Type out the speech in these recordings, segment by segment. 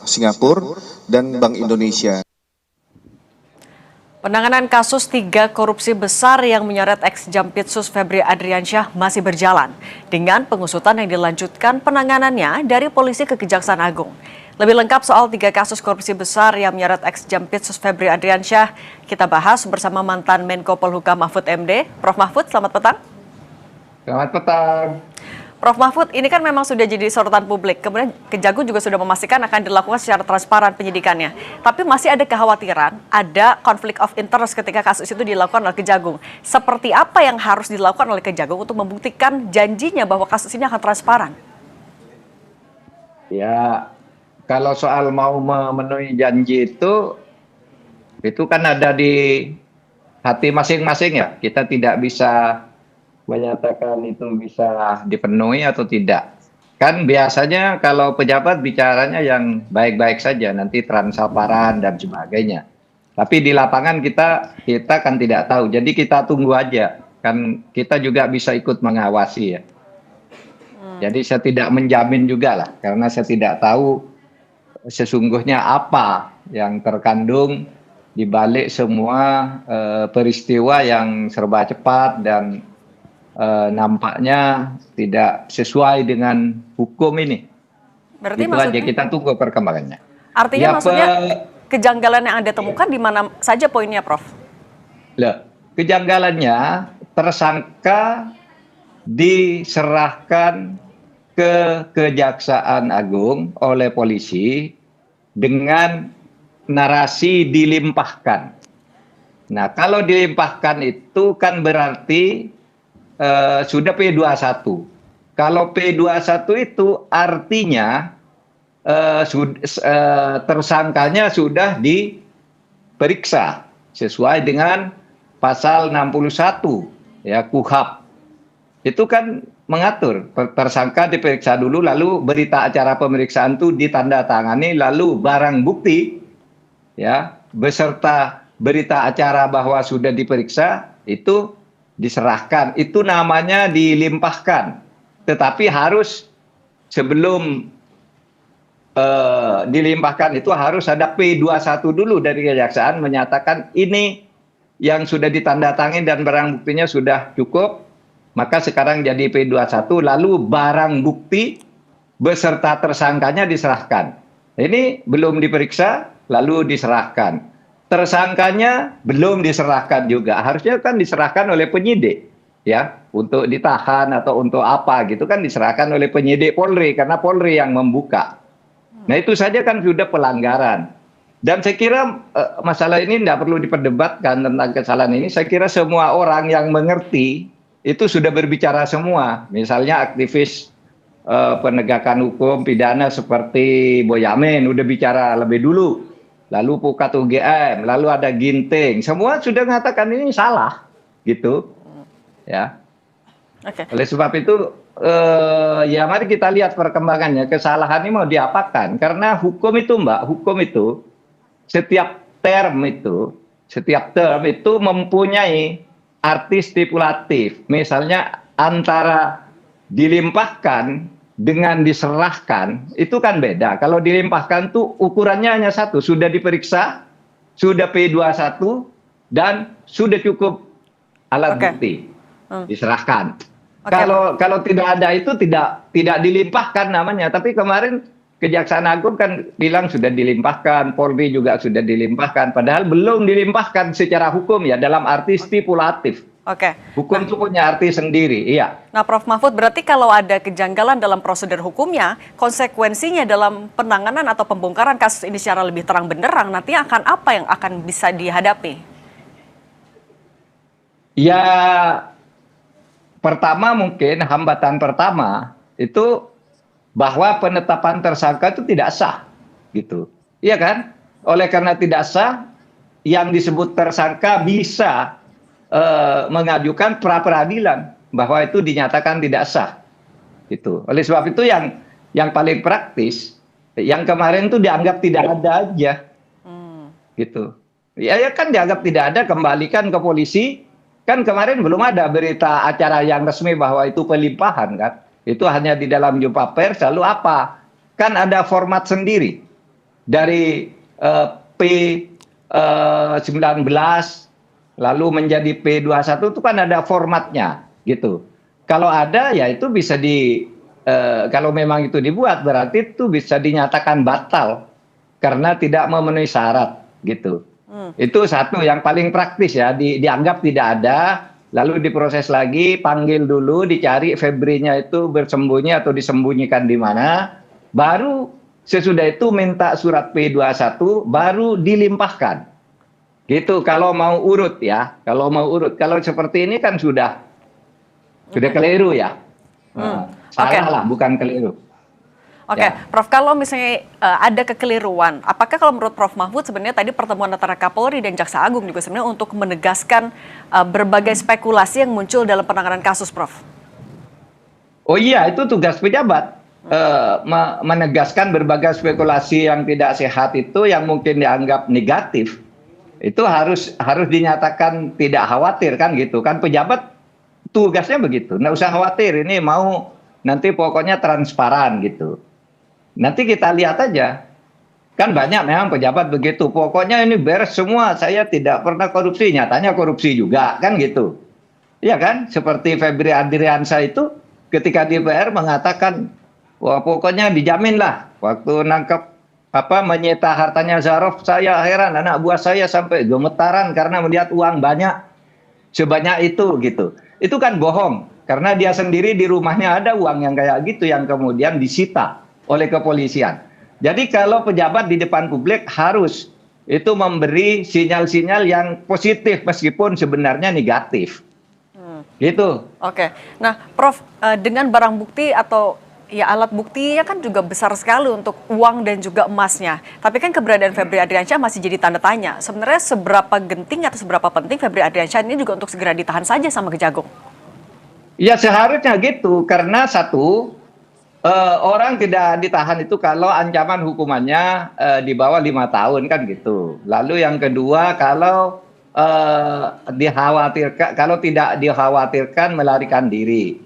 Singapura dan Bank Indonesia. Penanganan kasus 3 korupsi besar yang menyeret ex-Jampitsus Febri Adriansyah masih berjalan dengan pengusutan yang dilanjutkan penanganannya dari polisi ke Kejaksaan Agung. Lebih lengkap soal 3 kasus korupsi besar yang menyeret ex-Jampitsus Febri Adriansyah, kita bahas bersama mantan Menko Polhukam Mahfud MD. Prof Mahfud, selamat petang. Selamat petang. Prof Mahfud, ini kan memang sudah jadi sorotan publik. Kemudian Kejagung juga sudah memastikan akan dilakukan secara transparan penyidikannya. Tapi masih ada kekhawatiran, ada konflik of interest ketika kasus itu dilakukan oleh Kejagung. Seperti apa yang harus dilakukan oleh Kejagung untuk membuktikan janjinya bahwa kasus ini akan transparan? Ya, kalau soal mau memenuhi janji itu kan ada di hati masing-masing ya. Kita tidak bisa menyatakan itu bisa dipenuhi atau tidak. Kan biasanya kalau pejabat bicaranya yang baik-baik saja, nanti transparan dan sebagainya. Tapi di lapangan kita kan tidak tahu. Jadi kita tunggu aja. Kan kita juga bisa ikut mengawasi ya. Jadi saya tidak menjamin juga lah, karena saya tidak tahu sesungguhnya apa yang terkandung di balik semua peristiwa yang serba cepat dan nampaknya tidak sesuai dengan hukum ini. Berarti Itu maksudnya, aja, kita tunggu perkembangannya. artinya Ya, maksudnya kejanggalan yang Anda temukan di mana saja poinnya, Prof? Kejanggalannya tersangka diserahkan ke Kejaksaan Agung oleh polisi dengan narasi dilimpahkan. Nah, kalau dilimpahkan itu kan berarti sudah P21. Kalau P21 itu artinya tersangkanya sudah diperiksa sesuai dengan pasal 61 ya KUHP. Itu kan mengatur tersangka diperiksa dulu, lalu berita acara pemeriksaan itu ditandatangani, lalu barang bukti ya beserta berita acara bahwa sudah diperiksa itu diserahkan. Itu namanya dilimpahkan. Tetapi harus sebelum dilimpahkan itu harus ada P21 dulu dari Kejaksaan menyatakan ini yang sudah ditandatangani dan barang buktinya sudah cukup. Maka sekarang jadi P21, lalu barang bukti beserta tersangkanya diserahkan. Ini belum diperiksa, lalu diserahkan. Tersangkanya belum diserahkan juga. Harusnya kan diserahkan oleh penyidik, ya, untuk ditahan atau untuk apa gitu kan diserahkan oleh penyidik Polri, karena Polri yang membuka. Nah, itu saja kan sudah pelanggaran. Dan saya kira masalah ini tidak perlu diperdebatkan tentang kesalahan ini. Saya kira semua orang yang mengerti itu sudah berbicara semua. Misalnya aktivis penegakan hukum pidana seperti Boyamin udah bicara lebih dulu. Lalu Pukat UGM, lalu ada Ginting. Semua sudah mengatakan ini salah. Gitu. Ya. Oke. Oleh sebab itu ya mari kita lihat perkembangannya. Kesalahan ini mau diapakan? Karena hukum itu, Mbak, hukum itu setiap term itu mempunyai arti stipulatif. Misalnya antara dilimpahkan dengan diserahkan itu kan beda. Kalau dilimpahkan tuh ukurannya hanya satu, sudah diperiksa, sudah P21 dan sudah cukup alat bukti. Diserahkan. Kalau tidak ada itu tidak dilimpahkan namanya. Tapi kemarin Kejaksaan Agung kan bilang sudah dilimpahkan, Polri juga sudah dilimpahkan, padahal belum dilimpahkan secara hukum ya, dalam arti stipulatif. Oke. Hukum itu punya arti sendiri, iya. Nah, Prof Mahfud, berarti kalau ada kejanggalan dalam prosedur hukumnya, konsekuensinya dalam penanganan atau pembongkaran kasus ini secara lebih terang benderang, nanti akan apa yang akan bisa dihadapi? Ya, pertama mungkin hambatan pertama itu bahwa penetapan tersangka itu tidak sah, gitu. Iya kan? Oleh karena tidak sah, yang disebut tersangka bisa mengajukan pra peradilan bahwa itu dinyatakan tidak sah, gitu. Oleh sebab itu yang paling praktis, yang kemarin itu dianggap tidak ada aja, gitu. Ya kan dianggap tidak ada, kembalikan ke polisi. Kan kemarin belum ada berita acara yang resmi bahwa itu pelimpahan kan. Itu hanya di dalam jumpa pers, lalu apa? kan ada format sendiri dari P19 lalu menjadi P21 itu kan ada formatnya gitu. Kalau ada ya itu bisa kalau memang itu dibuat berarti itu bisa dinyatakan batal karena tidak memenuhi syarat gitu. Itu satu yang paling praktis ya, dianggap tidak ada, lalu diproses lagi, panggil dulu, dicari Febrinya itu bersembunyi atau disembunyikan di mana, baru sesudah itu minta surat P21, baru dilimpahkan. Gitu kalau mau urut ya, kalau mau urut. Kalau seperti ini kan sudah keliru ya. Salah lah, bukan keliru. Oke, Prof, kalau misalnya ada kekeliruan, apakah kalau menurut Prof Mahfud sebenarnya tadi pertemuan antara Kapolri dan Jaksa Agung juga sebenarnya untuk menegaskan berbagai spekulasi yang muncul dalam penanganan kasus, Prof? Oh iya, itu tugas pejabat. Menegaskan berbagai spekulasi yang tidak sehat itu yang mungkin dianggap negatif. Itu harus dinyatakan tidak khawatir kan gitu. Kan pejabat tugasnya begitu. Nggak usah khawatir, ini mau nanti pokoknya transparan gitu. Nanti kita lihat aja. Kan banyak memang pejabat begitu. Pokoknya ini beres semua. Saya tidak pernah korupsi. Nyatanya korupsi juga. Kan gitu. Iya kan? Seperti Febri Adriansyah itu ketika DPR mengatakan, wah pokoknya dijamin lah. Waktu nangkep menyita hartanya Zarov, saya heran. Anak buah saya sampai gemetaran karena melihat uang banyak. Sebanyak itu gitu. Itu kan bohong. Karena dia sendiri di rumahnya ada uang yang kayak gitu yang kemudian disita oleh kepolisian. Jadi kalau pejabat di depan publik harus itu memberi sinyal-sinyal yang positif meskipun sebenarnya negatif. Gitu. Oke. Nah, Prof, dengan barang bukti atau ya alat buktinya kan juga besar sekali untuk uang dan juga emasnya. Tapi kan keberadaan Febri Adriansyah masih jadi tanda tanya. Sebenarnya seberapa genting atau seberapa penting Febri Adriansyah ini juga untuk segera ditahan saja sama Kejagung? Ya seharusnya gitu, karena satu, orang tidak ditahan itu kalau ancaman hukumannya di bawah 5 tahun kan gitu. Lalu yang kedua kalau kalau tidak dikhawatirkan melarikan diri,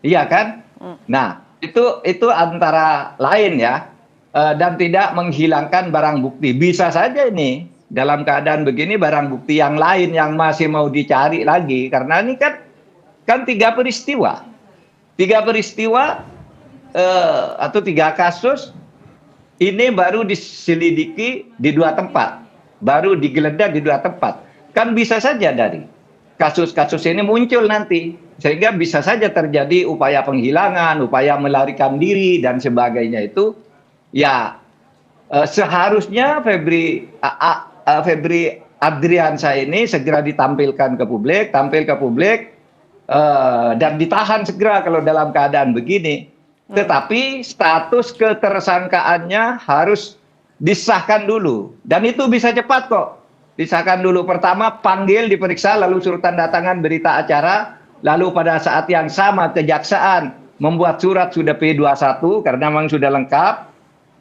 iya kan? Nah itu antara lain ya, dan tidak menghilangkan barang bukti. Bisa saja ini dalam keadaan begini barang bukti yang lain yang masih mau dicari lagi karena ini kan 3 peristiwa. 3 peristiwa atau 3 kasus ini baru diselidiki di 2 tempat. Baru digeledah di 2 tempat. Kan bisa saja dari kasus-kasus ini muncul nanti. Sehingga bisa saja terjadi upaya penghilangan, upaya melarikan diri dan sebagainya itu. Ya seharusnya Febri Adriansyah ini segera ditampilkan ke publik, tampil ke publik. Dan ditahan segera kalau dalam keadaan begini. Tetapi status ketersangkaannya harus disahkan dulu. Dan itu bisa cepat kok. Disahkan dulu. Pertama panggil, diperiksa, lalu suruh tanda tangan berita acara. Lalu pada saat yang sama kejaksaan membuat surat sudah P21 karena memang sudah lengkap.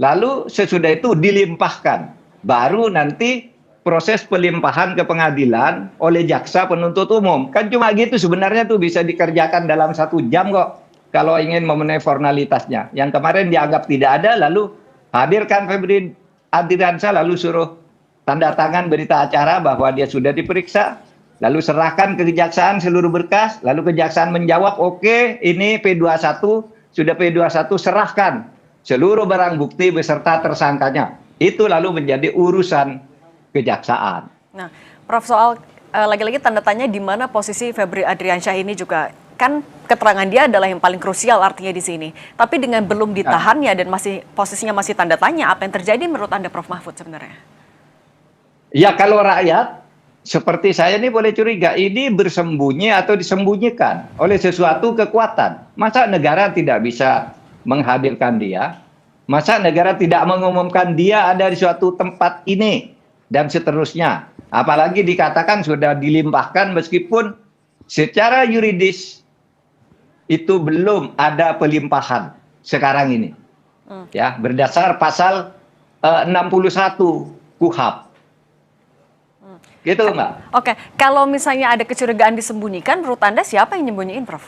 Lalu sesudah itu dilimpahkan. Baru nanti proses pelimpahan ke pengadilan oleh jaksa penuntut umum. Kan cuma gitu sebenarnya tuh bisa dikerjakan dalam 1 jam kok. Kalau ingin memenuhi formalitasnya. Yang kemarin dianggap tidak ada lalu hadirkan Febri Adriansyah lalu suruh tanda tangan berita acara bahwa dia sudah diperiksa. Lalu serahkan ke kejaksaan seluruh berkas. Lalu kejaksaan menjawab oke, ini P21 sudah P21 serahkan seluruh barang bukti beserta tersangkanya. Itu lalu menjadi urusan kejaksaan. Nah, Prof, soal lagi-lagi tanda tanya di mana posisi Febri Adriansyah ini juga kan keterangan dia adalah yang paling krusial artinya di sini. Tapi dengan belum ditahannya dan posisinya masih tanda tanya, apa yang terjadi menurut Anda, Prof Mahfud sebenarnya? Ya kalau rakyat seperti saya ini boleh curiga ini bersembunyi atau disembunyikan oleh sesuatu kekuatan. Masa negara tidak bisa menghadirkan dia? Masa negara tidak mengumumkan dia ada di suatu tempat ini? Dan seterusnya. Apalagi dikatakan sudah dilimpahkan meskipun secara yuridis itu belum ada pelimpahan sekarang ini. Ya, berdasar pasal 61 KUHP. Gitu Mbak. Oke, kalau misalnya ada kecurigaan disembunyikan, menurut Anda siapa yang nyembunyiin, Prof?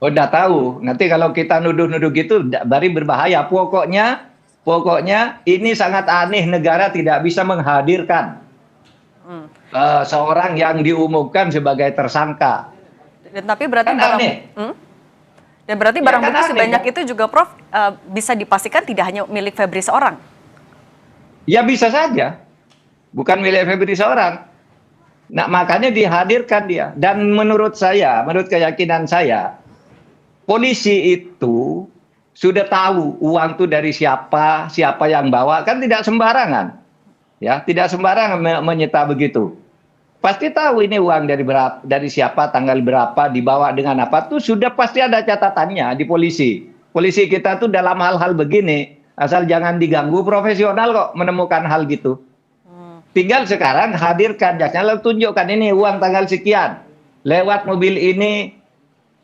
Udah tahu. Nanti kalau kita nuduh-nuduh gitu, bari berbahaya. Pokoknya ini sangat aneh, negara tidak bisa menghadirkan seorang yang diumumkan sebagai tersangka. Dan tapi berarti Kan aneh. dan berarti Ya, barang kan bukti aneh, sebanyak kan? itu juga Prof bisa dipastikan tidak hanya milik Febri seorang. Ya bisa saja. Bukan milik Febri seorang. Nah, makanya dihadirkan dia. Dan menurut saya, menurut keyakinan saya, polisi itu sudah tahu uang itu dari siapa, siapa yang bawa, kan tidak sembarangan. Ya, tidak sembarangan menyita begitu. Pasti tahu ini uang dari berapa, dari siapa, tanggal berapa, dibawa dengan apa, tuh sudah pasti ada catatannya di polisi. Polisi kita tuh dalam hal-hal begini, asal jangan diganggu, profesional kok menemukan hal gitu. Tinggal sekarang hadirkan jasnya, lalu tunjukkan ini uang tanggal sekian. Lewat mobil ini,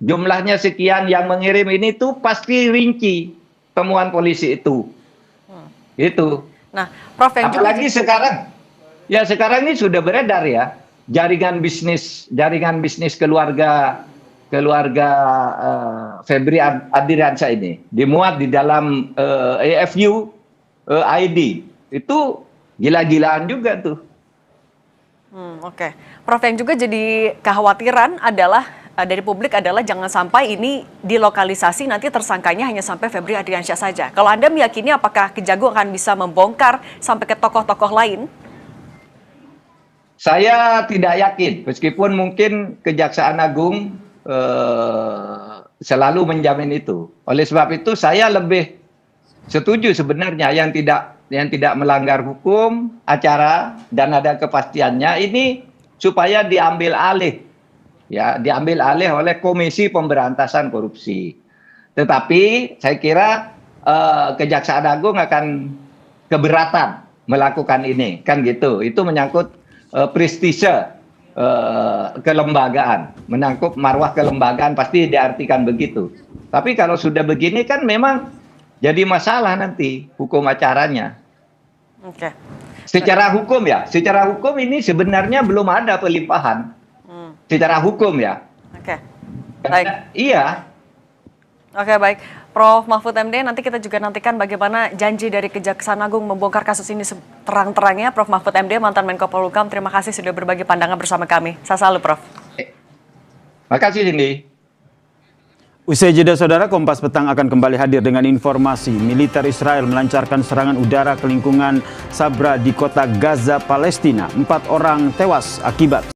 jumlahnya sekian, yang mengirim ini tuh pasti rinci temuan polisi itu. Itu. Nah, Prof yang juga Apalagi sekarang, ya sekarang ini sudah beredar ya, jaringan bisnis keluarga Febri Adriansyah ini dimuat di dalam EFU ID. Itu gila-gilaan juga tuh. Oke. Prof yang juga jadi kekhawatiran adalah dari publik adalah jangan sampai ini dilokalisasi nanti tersangkanya hanya sampai Febri Adriansyah saja. Kalau Anda meyakini apakah Kejagung akan bisa membongkar sampai ke tokoh-tokoh lain? Saya tidak yakin, meskipun mungkin Kejaksaan Agung selalu menjamin itu. Oleh sebab itu saya lebih setuju sebenarnya yang tidak melanggar hukum acara dan ada kepastiannya ini supaya diambil alih. Ya, diambil alih oleh Komisi Pemberantasan Korupsi. Tetapi saya kira Kejaksaan Agung akan keberatan melakukan ini, kan gitu. Itu menyangkut prestise kelembagaan, menyangkut marwah kelembagaan, pasti diartikan begitu. Tapi kalau sudah begini kan memang jadi masalah nanti hukum acaranya. Oke. Secara hukum ini sebenarnya belum ada pelimpahan. Secara hukum ya. Oke. Baik. Iya. Oke, baik. Prof Mahfud MD, nanti kita juga nantikan bagaimana janji dari Kejaksaan Agung membongkar kasus ini terang-terangnya. Prof Mahfud MD, mantan Menko Polhukam, terima kasih sudah berbagi pandangan bersama kami. Saya selalu, Prof. Makasih, Cindy. Usai jeda saudara, Kompas Petang akan kembali hadir dengan informasi militer Israel melancarkan serangan udara ke lingkungan Sabra di kota Gaza, Palestina. 4 orang tewas akibat